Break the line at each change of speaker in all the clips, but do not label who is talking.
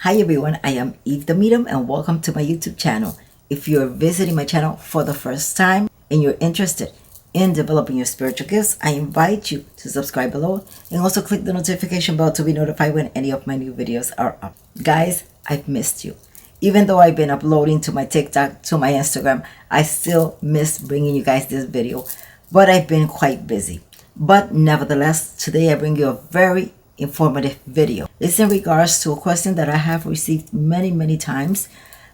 Hi everyone, I am Eve the Medium and welcome to my YouTube channel. If you're visiting my channel for the first time and you're interested in developing your spiritual gifts, I invite you to subscribe below and also click the notification bell to be notified when any of my new videos are up. Guys, I've missed you. Even though I've been uploading to my TikTok, to my Instagram, I still miss bringing you guys this video, but I've been quite busy. But nevertheless, today I bring you a very informative video. It's in regards to a question that I have received many times,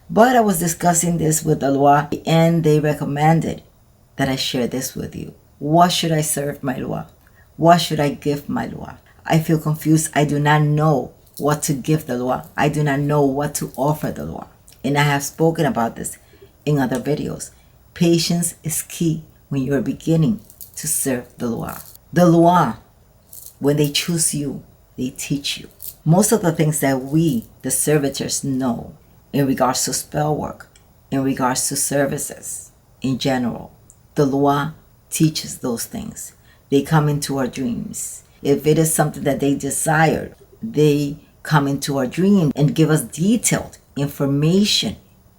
but I was discussing this with the Loi and they recommended that I share this with you. What should I serve my Loi? What should I give my Loi? I feel confused. I do not know what to give the Loi. I do not know what to offer the Loi. And I have spoken about this in other videos. Patience is key when you're beginning to serve the Loi. The Loi, when they choose you, they teach you. Most of the things that we, the servitors, know in regards to spell work, in regards to services in general, the Loi teaches those things. They come into our dreams. If it is something that they desired, they come into our dream and give us detailed information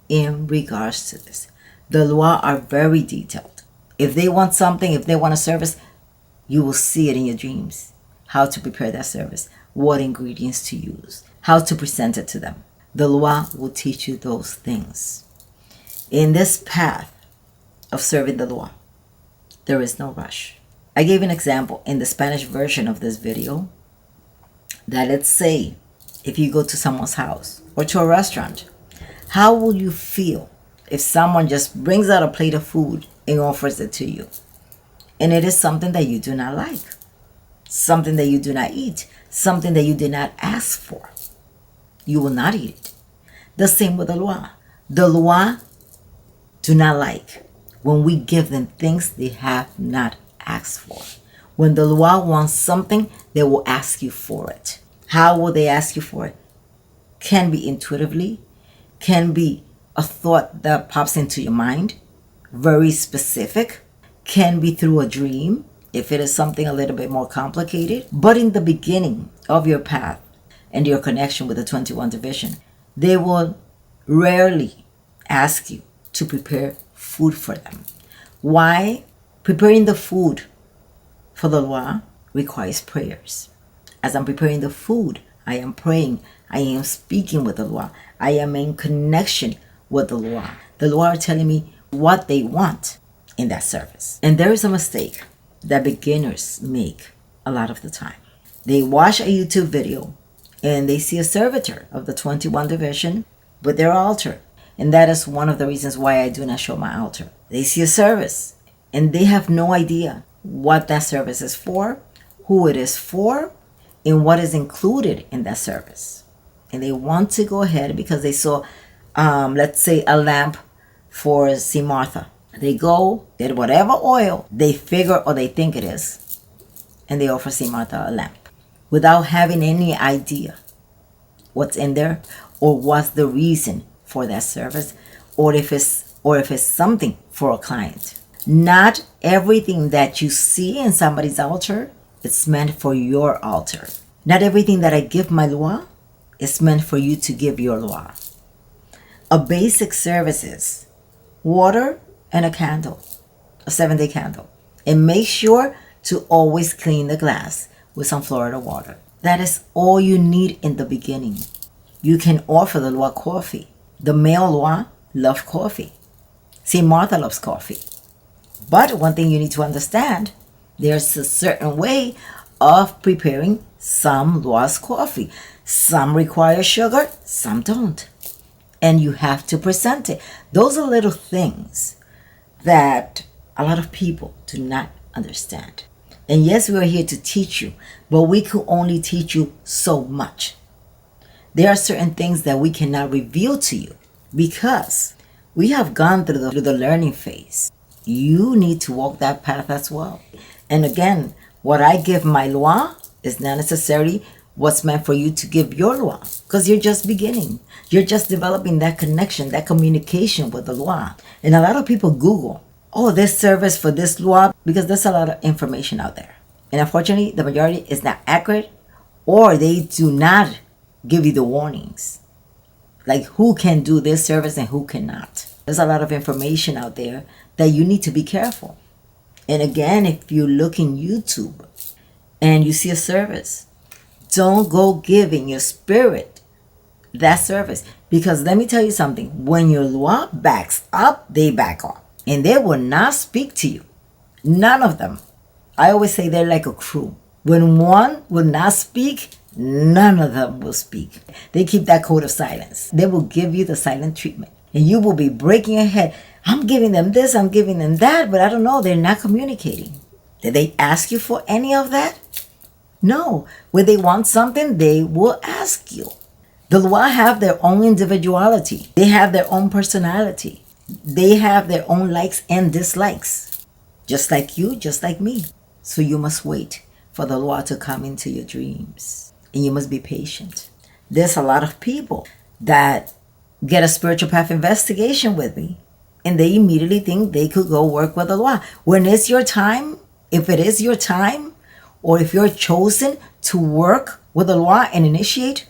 in regards to this. The Loi are very detailed. If they want something, if they want a service, you will see it in your dreams. How to prepare that service, what ingredients to use, how to present it to them. The Loi will teach you those things. In this path of serving the Loi, there is no rush. I gave an example in the Spanish version of this video that, let's say, if you go to someone's house or to a restaurant, how will you feel if someone just brings out a plate of food and offers it to you, and it is something that you do not like, something that you do not eat, something that you did not ask for? You will not eat it. The same with the Loi. The Loi do not like when we give them things they have not asked for. When the Loi wants something, they will ask you for it. How will they ask you for it? Can be intuitively, can be a thought that pops into your mind, very specific, can be through a dream, if it is something a little bit more complicated. But in the beginning of your path and your connection with the 21 division, they will rarely ask you to prepare food for them. Why? Preparing the food for the Loi requires prayers. As I'm preparing the food, I am praying. I am speaking with the Loi. I am in connection with the Loi. The Loi are telling me what they want in that service. And there is a mistake that beginners make a lot of the time. They watch a YouTube video and they see a servitor of the 21 division with their altar. And that is one of the reasons why I do not show my altar. They see a service and they have no idea what that service is for, who it is for, and what is included in that service. And they want to go ahead because they saw, let's say, a lamp for St. Martha. They go, get whatever oil they figure or they think it is, and they offer St. Martha a lamp without having any idea what's in there or what's the reason for that service, or if it's something for a client. Not everything that you see in somebody's altar is meant for your altar. Not everything that I give my Loi is meant for you to give your Loi. A basic service is water and a candle, a 7-day candle. And make sure to always clean the glass with some Florida water. That is all you need in the beginning. You can offer the Loi coffee. The male Loi love coffee. St. Martha loves coffee. But one thing you need to understand, there's a certain way of preparing some Loi's coffee. Some require sugar, some don't. And you have to present it. Those are little things that a lot of people do not understand. And yes, we are here to teach you, but we can only teach you so much. There are certain things that we cannot reveal to you because we have gone through the learning phase. You need to walk that path as well. And again, what I give my Loi is not necessarily what's meant for you to give your Loi, because you're just beginning. You're just developing that connection, that communication with the Loi. And a lot of people Google, oh, this service for this Loi, because there's a lot of information out there. And unfortunately, the majority is not accurate, or they do not give you the warnings. Like who can do this service and who cannot. There's a lot of information out there that you need to be careful. And again, if you look in YouTube and you see a service, don't go giving your spirit that service. Because let me tell you something. When your loi backs up, they back off. And they will not speak to you. None of them. I always say they're like a crew. When one will not speak, none of them will speak. They keep that code of silence. They will give you the silent treatment. And you will be breaking your head. I'm giving them this, I'm giving them that, but I don't know. They're not communicating. Did they ask you for any of that? No. When they want something, they will ask you. The loi have their own individuality. They have their own personality. They have their own likes and dislikes. Just like you, just like me. So you must wait for the loi to come into your dreams. And you must be patient. There's a lot of people that get a spiritual path investigation with me, and they immediately think they could go work with the loi. When it's your time, if it is your time, or if you're chosen to work with the loi and initiate,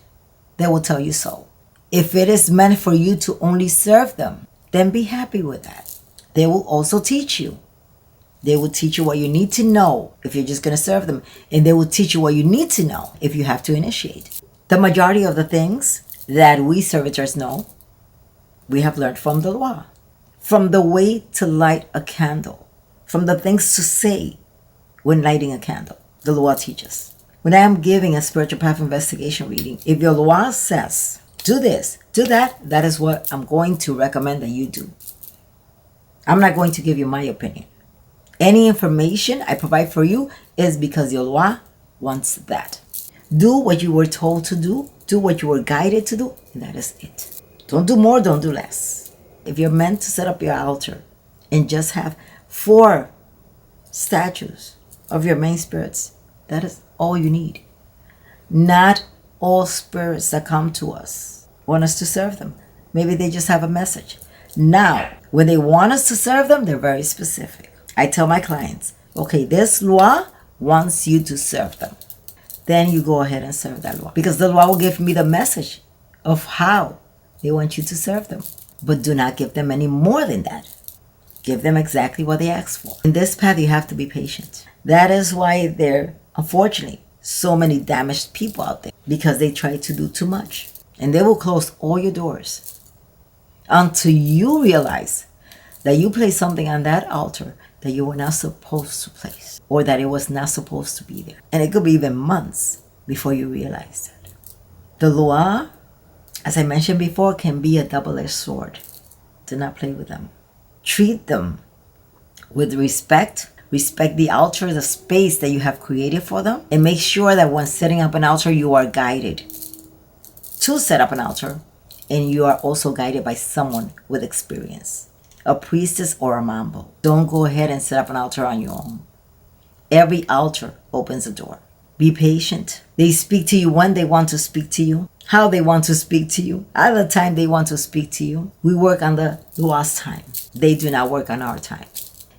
they will tell you so. If it is meant for you to only serve them, then be happy with that. They will also teach you. They will teach you what you need to know if you're just going to serve them. And they will teach you what you need to know if you have to initiate. The majority of the things that we servitors know, we have learned from the loi. From the way to light a candle. From the things to say when lighting a candle. The loi teaches. When I am giving a spiritual path investigation reading, if your loi says, do this, do that, that is what I'm going to recommend that you do. I'm not going to give you my opinion. Any information I provide for you is because your loi wants that. Do what you were told to do. Do what you were guided to do. And that is it. Don't do more, don't do less. If you're meant to set up your altar and just have 4 statues of your main spirits, that is all you need. Not all spirits that come to us want us to serve them. Maybe they just have a message. Now, when they want us to serve them, they're very specific. I tell my clients, okay, this loi wants you to serve them. Then you go ahead and serve that loi. Because the loi will give me the message of how they want you to serve them. But do not give them any more than that. Give them exactly what they ask for. In this path, you have to be patient. That is why there, unfortunately, so many damaged people out there. Because they try to do too much. And they will close all your doors. Until you realize that you place something on that altar that you were not supposed to place, or that it was not supposed to be there. And it could be even months before you realize that. The loi, as I mentioned before, can be a double-edged sword. Do not play with them. Treat them with respect. Respect the altar, the space that you have created for them. And make sure that when setting up an altar, you are guided to set up an altar. And you are also guided by someone with experience. A priestess or a mambo. Don't go ahead and set up an altar on your own. Every altar opens a door. Be patient. They speak to you when they want to speak to you. How they want to speak to you. At the time they want to speak to you. We work on the loi's time. They do not work on our time.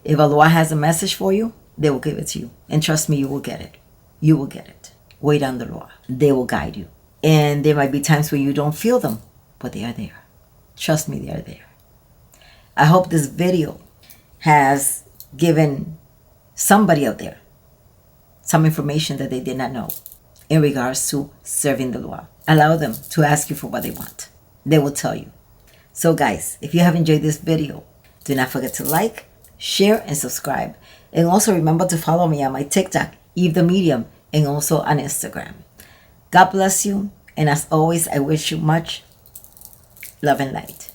If a loi has a message for you, they will give it to you. And trust me, you will get it. You will get it. Wait on the loi. They will guide you. And there might be times where you don't feel them, but they are there. Trust me, they are there. I hope this video has given somebody out there some information that they did not know in regards to serving the loi. Allow them to ask you for what they want. They will tell you. So guys, if you have enjoyed this video, do not forget to like, share, and subscribe. And also remember to follow me on my TikTok, Eve the Medium, and also on Instagram. God bless you. And as always, I wish you much love and light.